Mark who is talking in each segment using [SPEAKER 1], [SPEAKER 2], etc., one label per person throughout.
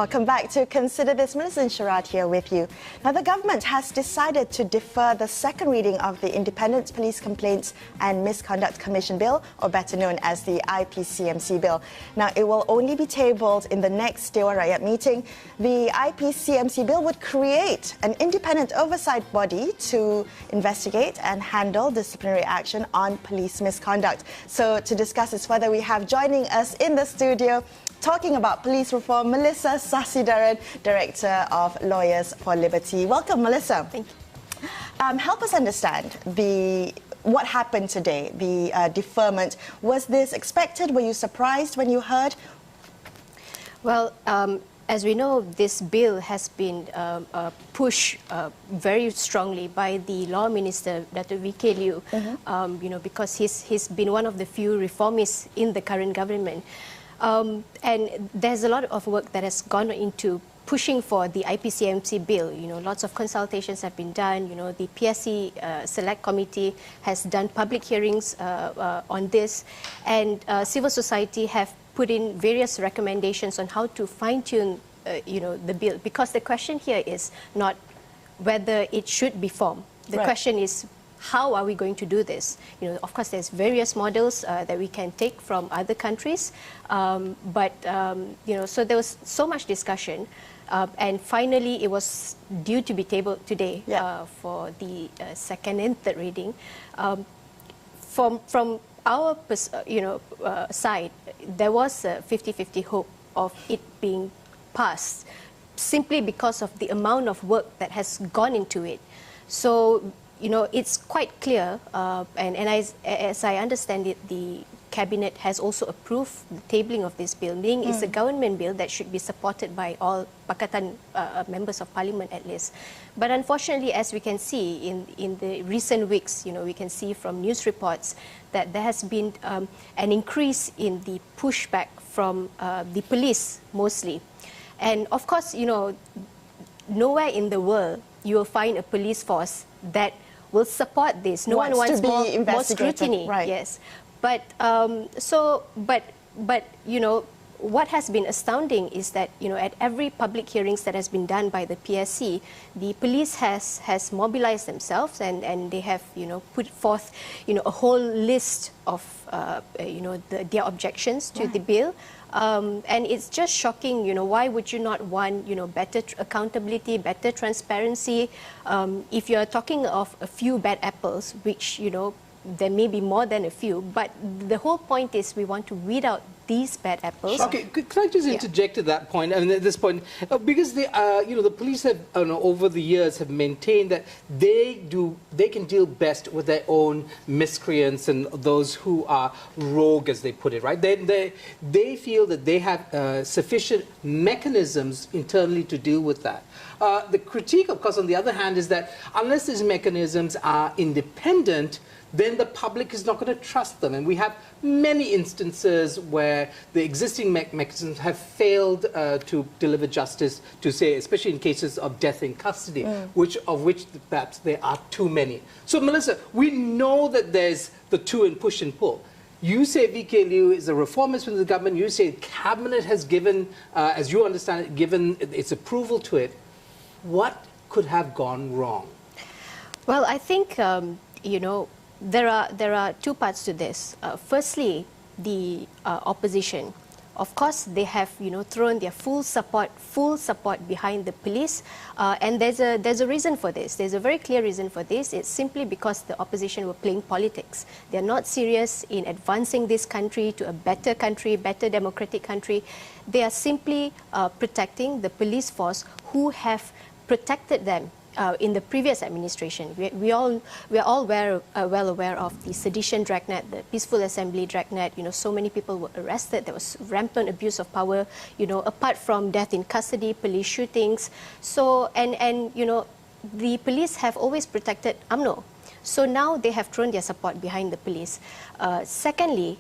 [SPEAKER 1] Welcome back to Consider This. Melissa Sharad here with you. Now, the government has decided to defer the second reading of the Independent Police Complaints and Misconduct Commission Bill, or better known as the IPCMC Bill. Now, it will only be tabled in the next Dewan Rakyat meeting. The IPCMC Bill would create an independent oversight body to investigate and handle disciplinary action on police misconduct. So, to discuss this further, we have joining us in the studio, talking about police reform, Melissa Sasidaran, Director of Lawyers for Liberty. Welcome, Melissa.
[SPEAKER 2] Thank you.
[SPEAKER 1] Help us understand what happened today, the deferment. Was this expected? Were you surprised when you heard?
[SPEAKER 2] Well, as we know, this bill has been pushed very strongly by the Law Minister, Dr. V.K. Liew, because he's been one of the few reformists in the current government. And there's a lot of work that has gone into pushing for the IPCMC bill. Lots of consultations have been done. The PSC Select Committee has done public hearings on this, and civil society have put in various recommendations on how to fine-tune, the bill. Because the question here is not whether it should be formed. The question is, how are we going to do this? Of course, there's various models that we can take from other countries, so there was so much discussion, and finally it was due to be tabled today for the second and third reading. From our side, there was a 50-50 hope of it being passed, simply because of the amount of work that has gone into it. So, it's quite clear, and as I understand it, the Cabinet has also approved the tabling of this bill, meaning it's a government bill that should be supported by all Pakatan members of Parliament at least. But unfortunately, as we can see in the recent weeks, we can see from news reports that there has been an increase in the pushback from the police mostly. And of course, nowhere in the world you will find a police force that will support this. No one wants more scrutiny.
[SPEAKER 1] Right.
[SPEAKER 2] Yes, but what has been astounding is that at every public hearings that has been done by the PSC, the police has mobilized themselves, and they have put forth a whole list of their objections to the bill. And it's just shocking, why would you not want, better accountability, better transparency? If you're talking of a few bad apples, which, there may be more than a few, but the whole point is we want to weed out these bad apples.
[SPEAKER 3] Okay, could I just interject at that point? I mean, at this point, because the police have, over the years, have maintained that they can deal best with their own miscreants and those who are rogue, as they put it, right? They feel that they have sufficient mechanisms internally to deal with that. The critique, of course, on the other hand, is that unless these mechanisms are independent, then the public is not going to trust them. And we have many instances where the existing mechanisms have failed to deliver justice, to say, especially in cases of death in custody, of which perhaps there are too many. So, Melissa, we know that there's the to and push and pull. You say V.K. Liew is a reformist within the government. You say Cabinet has given, as you understand it, given its approval to it. What could have gone wrong?
[SPEAKER 2] Well, I think, there are two parts to this. Firstly, the opposition. Of course, they have thrown their full support behind the police, and there's a reason for this. There's a very clear reason for this. It's simply because the opposition were playing politics. They're not serious in advancing this country to a better country, better democratic country. They are simply protecting the police force who have protected them in the previous administration. We are all well aware of the sedition dragnet, the peaceful assembly dragnet. So many people were arrested. There was rampant abuse of power. Apart from death in custody, police shootings. So and the police have always protected UMNO. So now they have thrown their support behind the police. Secondly,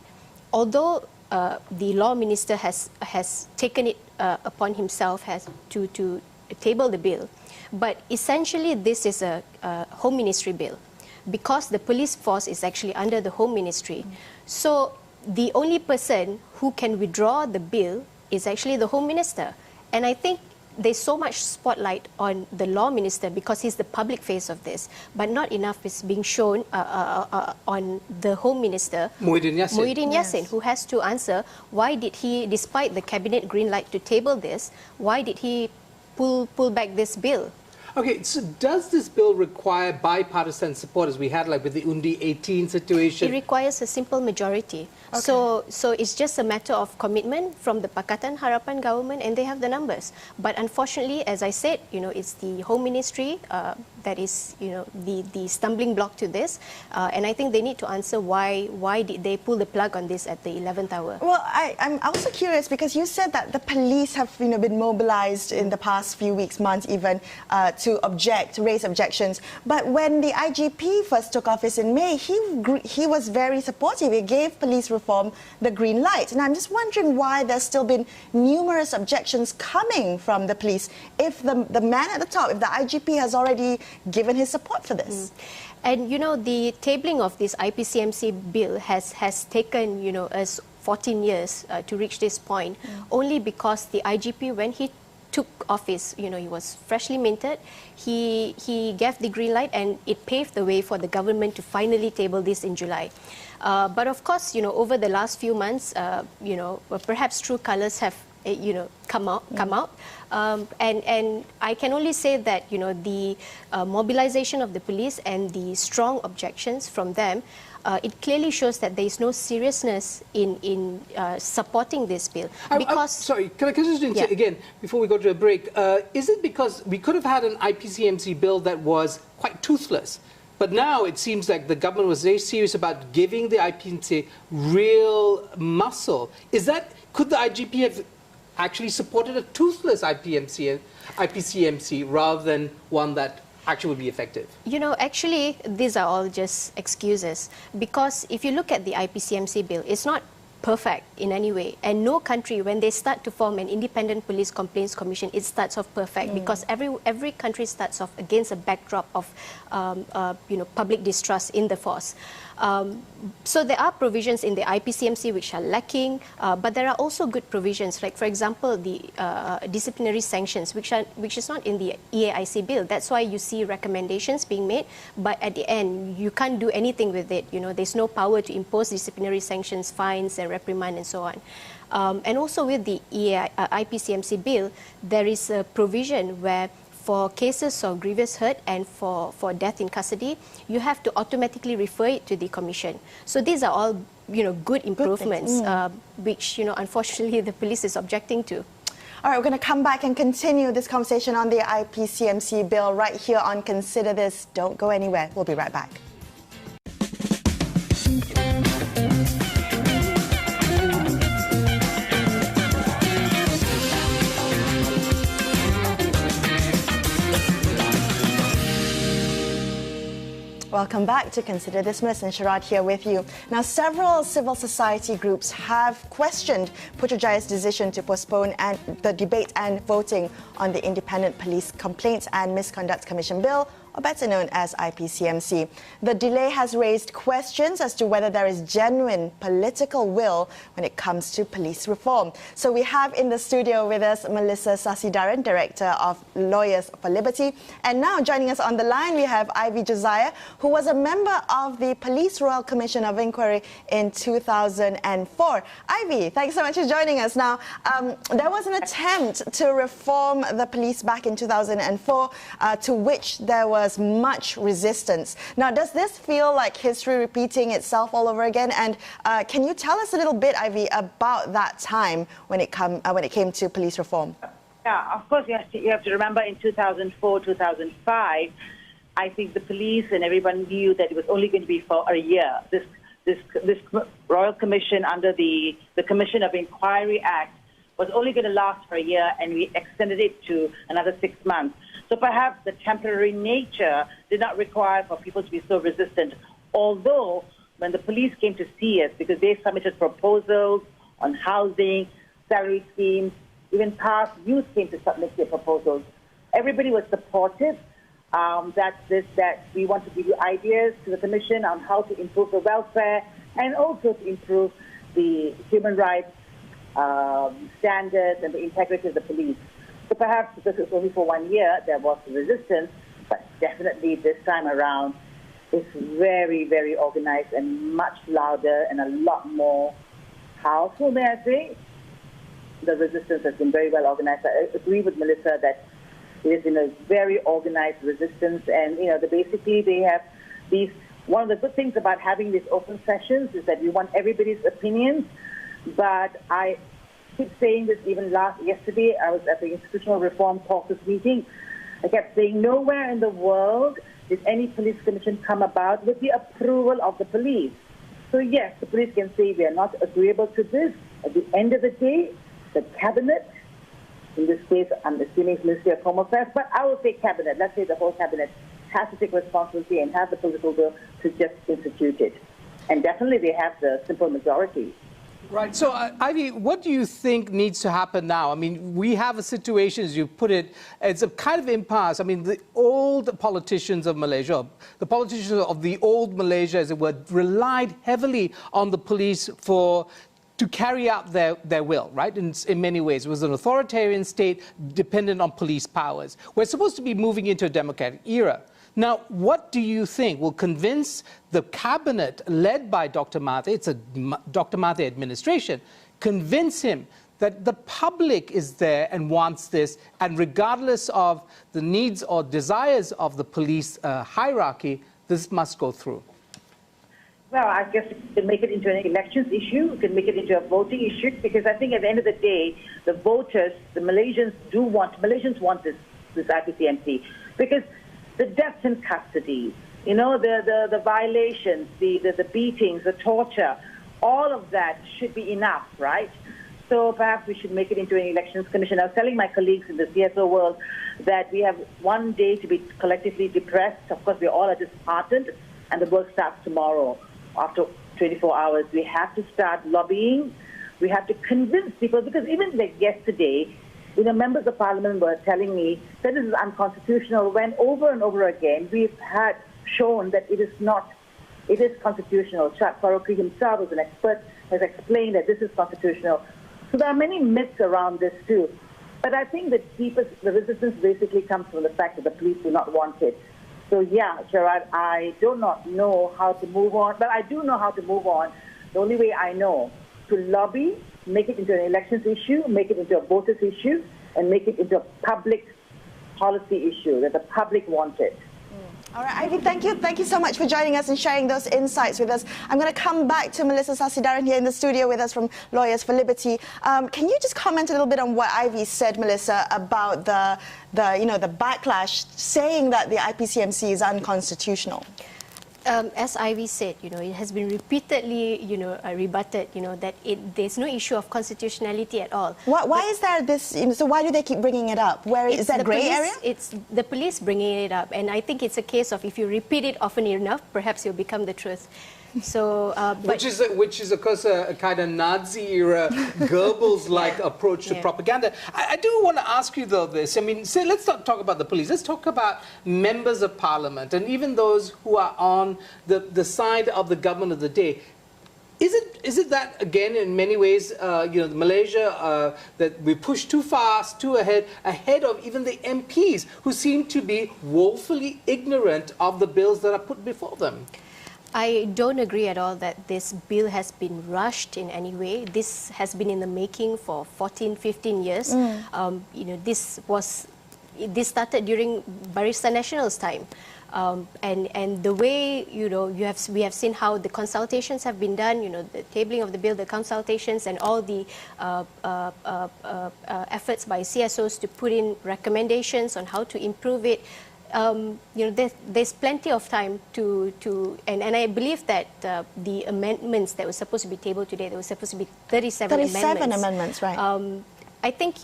[SPEAKER 2] although the law minister has taken it upon himself to table the bill, but essentially this is a Home Ministry bill, because the police force is actually under the Home Ministry. So the only person who can withdraw the bill is actually the Home Minister. And I think there's so much spotlight on the law minister because he's the public face of this, but not enough is being shown on the home minister,
[SPEAKER 3] Muhyiddin Yassin.
[SPEAKER 2] who has to answer why did he, despite the cabinet green light to table this, why did he pull back this bill?
[SPEAKER 3] Okay, so does this bill require bipartisan support, as we had like with the Undi 18 situation?
[SPEAKER 2] It requires a simple majority.
[SPEAKER 1] Okay.
[SPEAKER 2] So it's just a matter of commitment from the Pakatan Harapan government, and they have the numbers. But unfortunately, as I said, it's the Home Ministry that is, the stumbling block to this. And I think they need to answer why did they pull the plug on this at the 11th hour.
[SPEAKER 1] Well, I'm also curious because you said that the police have been mobilized in the past few weeks, months even, to raise objections. But when the IGP first took office in May, he was very supportive. He gave police reform the green light. And I'm just wondering why there's still been numerous objections coming from the police if the man at the top, if the IGP has already given his support for this.
[SPEAKER 2] And the tabling of this IPCMC bill has taken us 14 years to reach this point, only because the IGP, when he took office, he was freshly minted, he gave the green light, and it paved the way for the government to finally table this in July. But of course, over the last few months, perhaps true colours have come out. And I can only say that the mobilization of the police and the strong objections from them, it clearly shows that there is no seriousness in supporting this bill. Because
[SPEAKER 3] sorry, can I just say again before we go to a break? Is it because we could have had an IPCMC bill that was quite toothless? But now it seems like the government was very serious about giving the IPCMC real muscle. Could the IGP have actually supported a toothless IPCMC rather than one that actually would be effective?
[SPEAKER 2] Actually, these are all just excuses. Because if you look at the IPCMC bill, it's not perfect in any way. And no country, when they start to form an independent police complaints commission, it starts off perfect because every country starts off against a backdrop of public distrust in the force. So there are provisions in the IPCMC which are lacking, but there are also good provisions, like for example the disciplinary sanctions, which is not in the EAIC bill. That's why you see recommendations being made, but at the end you can't do anything with it. There's no power to impose disciplinary sanctions, fines, and reprimand, and so on. And also with the IPCMC bill, there is a provision where for cases of grievous hurt and for death in custody, you have to automatically refer it to the commission. So these are all good improvements, which unfortunately the police is objecting to.
[SPEAKER 1] All right, we're going to come back and continue this conversation on the IPCMC bill right here on Consider This. Don't go anywhere. We'll be right back. Welcome back to Consider This. Melissa and Sharad here with you. Now, several civil society groups have questioned Putrajaya's decision to postpone the debate and voting on the Independent Police Complaints and Misconduct Commission Bill, or better known as IPCMC. The delay has raised questions as to whether there is genuine political will when it comes to police reform. So we have in the studio with us Melissa Sasidaran, Director of Lawyers for Liberty. And now joining us on the line, we have Ivy Josiah, who was a member of the Police Royal Commission of Inquiry in 2004. Ivy, thanks so much for joining us. Now, there was an attempt to reform the police back in 2004, to which there was much resistance. Now, does this feel like history repeating itself all over again? And can you tell us a little bit, Ivy, about that time when it came to police reform?
[SPEAKER 4] Yeah, of course, you have to remember in 2004, 2005, I think the police and everyone knew that it was only going to be for a year. This Royal Commission under the Commission of Inquiry Act was only going to last for a year, and we extended it to another 6 months. So perhaps the temporary nature did not require for people to be so resistant. Although when the police came to see us, because they submitted proposals on housing, salary schemes, even past youth came to submit their proposals. Everybody was supportive that we want to give you ideas to the Commission on how to improve the welfare and also to improve the human rights standards and the integrity of the police. So perhaps because it's only for 1 year, there was resistance, but definitely this time around, it's very, very organized and much louder and a lot more powerful, may I say. The resistance has been very well organized. I agree with Melissa that it has been a very organized resistance, and basically they have these. One of the good things about having these open sessions is that we want everybody's opinions. But I keep saying this even yesterday. I was at the Institutional Reform Caucus meeting. I kept saying nowhere in the world did any police commission come about with the approval of the police. So yes, the police can say we are not agreeable to this. At the end of the day, the cabinet, in this case I'm assuming it's Ministry of Home Affairs, but I will say cabinet, let's say the whole cabinet, has to take responsibility and have the political will to just institute it. And definitely they have the simple majority.
[SPEAKER 3] Right. So, Ivy, what do you think needs to happen now? I mean, we have a situation, as you put it, it's a kind of impasse. I mean, the old politicians of Malaysia, the politicians of the old Malaysia, as it were, relied heavily on the police to carry out their will, right? In many ways. It was an authoritarian state dependent on police powers. We're supposed to be moving into a democratic era. Now, what do you think will convince the cabinet led by Dr. Mahathir, it's a Dr. Mahathir administration, convince him that the public is there and wants this, and regardless of the needs or desires of the police hierarchy, this must go through?
[SPEAKER 4] Well, I guess you can make it into an elections issue. You can make it into a voting issue, because I think at the end of the day, the voters, the Malaysians want this IPCMC, because the deaths in custody, the violations, the beatings, the torture, all of that should be enough, right? So perhaps we should make it into an elections commission. I was telling my colleagues in the CSO world that we have 1 day to be collectively depressed. Of course, we all are disheartened, and the work starts tomorrow. After 24 hours, we have to start lobbying. We have to convince people, because even like yesterday, members of parliament were telling me that this is unconstitutional, when over and over again we've had shown that it is not. It is constitutional. Shah Faruqi himself, as an expert, has explained that this is constitutional. So there are many myths around this too. But I think the resistance basically comes from the fact that the police do not want it. So yeah, Sharad, I do not know how to move on, but I do know how to move on. The only way I know, to lobby, make it into an elections issue, make it into a voters issue, and make it into a public policy issue that the public wanted.
[SPEAKER 1] All right, Ivy, thank you. Thank you so much for joining us and sharing those insights with us. I'm going to come back to Melissa Sasidaran here in the studio with us from Lawyers for Liberty. Can you just comment a little bit on what Ivy said, Melissa, about the backlash saying that the IPCMC is unconstitutional?
[SPEAKER 2] As Ivy said, it has been repeatedly, rebutted, that there's no issue of constitutionality at all.
[SPEAKER 1] Why is there this? So why do they keep bringing it up? Is that a grey area?
[SPEAKER 2] It's the police bringing it up, and I think it's a case of if you repeat it often enough, perhaps you'll become the truth. So,
[SPEAKER 3] which is of course a kind of Nazi-era Goebbels-like approach to propaganda. I do want to ask you though this. I mean, let's not talk about the police. Let's talk about members of parliament and even those who are on the side of the government of the day. Is it that, again, in many ways, Malaysia, that we push too fast, too ahead of even the MPs who seem to be woefully ignorant of the bills that are put before them?
[SPEAKER 2] I don't agree at all that this bill has been rushed in any way. This has been in the making for 14, 15 years. This started during Barisan Nasional's time. And the way, we have seen how the consultations have been done, the tabling of the bill, the consultations, and all the efforts by CSOs to put in recommendations on how to improve it. There's plenty of time and I believe that the amendments that were supposed to be tabled today, there were supposed to be 37
[SPEAKER 1] amendments, right.
[SPEAKER 2] I think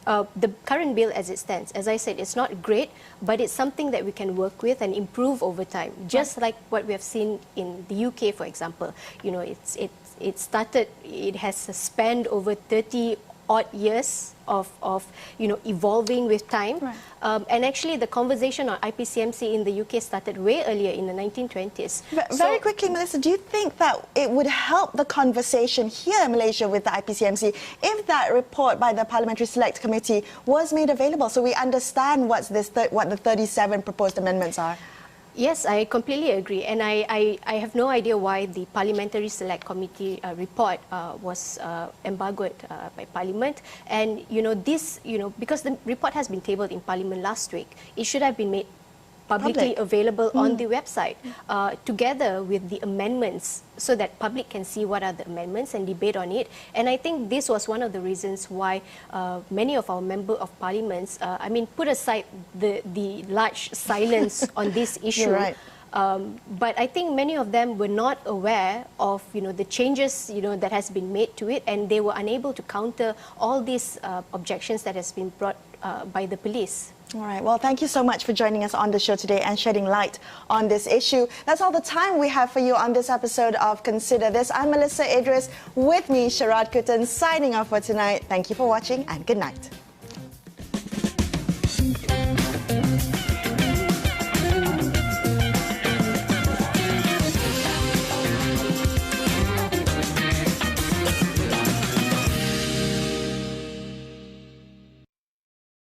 [SPEAKER 2] the current bill as it stands, as I said, it's not great, but it's something that we can work with and improve over time, just like what we have seen in the UK, for example. It has spanned over 30 odd years of evolving with time.
[SPEAKER 1] Right.
[SPEAKER 2] And actually, the conversation on IPCMC in the UK started way earlier in the 1920s.
[SPEAKER 1] Very quickly, Melissa, do you think that it would help the conversation here in Malaysia with the IPCMC if that report by the Parliamentary Select Committee was made available so we understand what the 37 proposed amendments are?
[SPEAKER 2] Yes, I completely agree, and I have no idea why the Parliamentary Select Committee report was embargoed by Parliament. And this, because the report has been tabled in Parliament last week, it should have been made publicly available on the website, together with the amendments, so that public can see what are the amendments and debate on it. And I think this was one of the reasons why many of our Member of Parliaments, put aside the large silence on this issue.
[SPEAKER 1] You're right.
[SPEAKER 2] But I think many of them were not aware of the changes that has been made to it, and they were unable to counter all these objections that has been brought by the police.
[SPEAKER 1] All right. Well, thank you so much for joining us on the show today and shedding light on this issue. That's all the time we have for you on this episode of Consider This. I'm Melissa Idris. With me, Sharad Kutan, signing off for tonight. Thank you for watching and good night.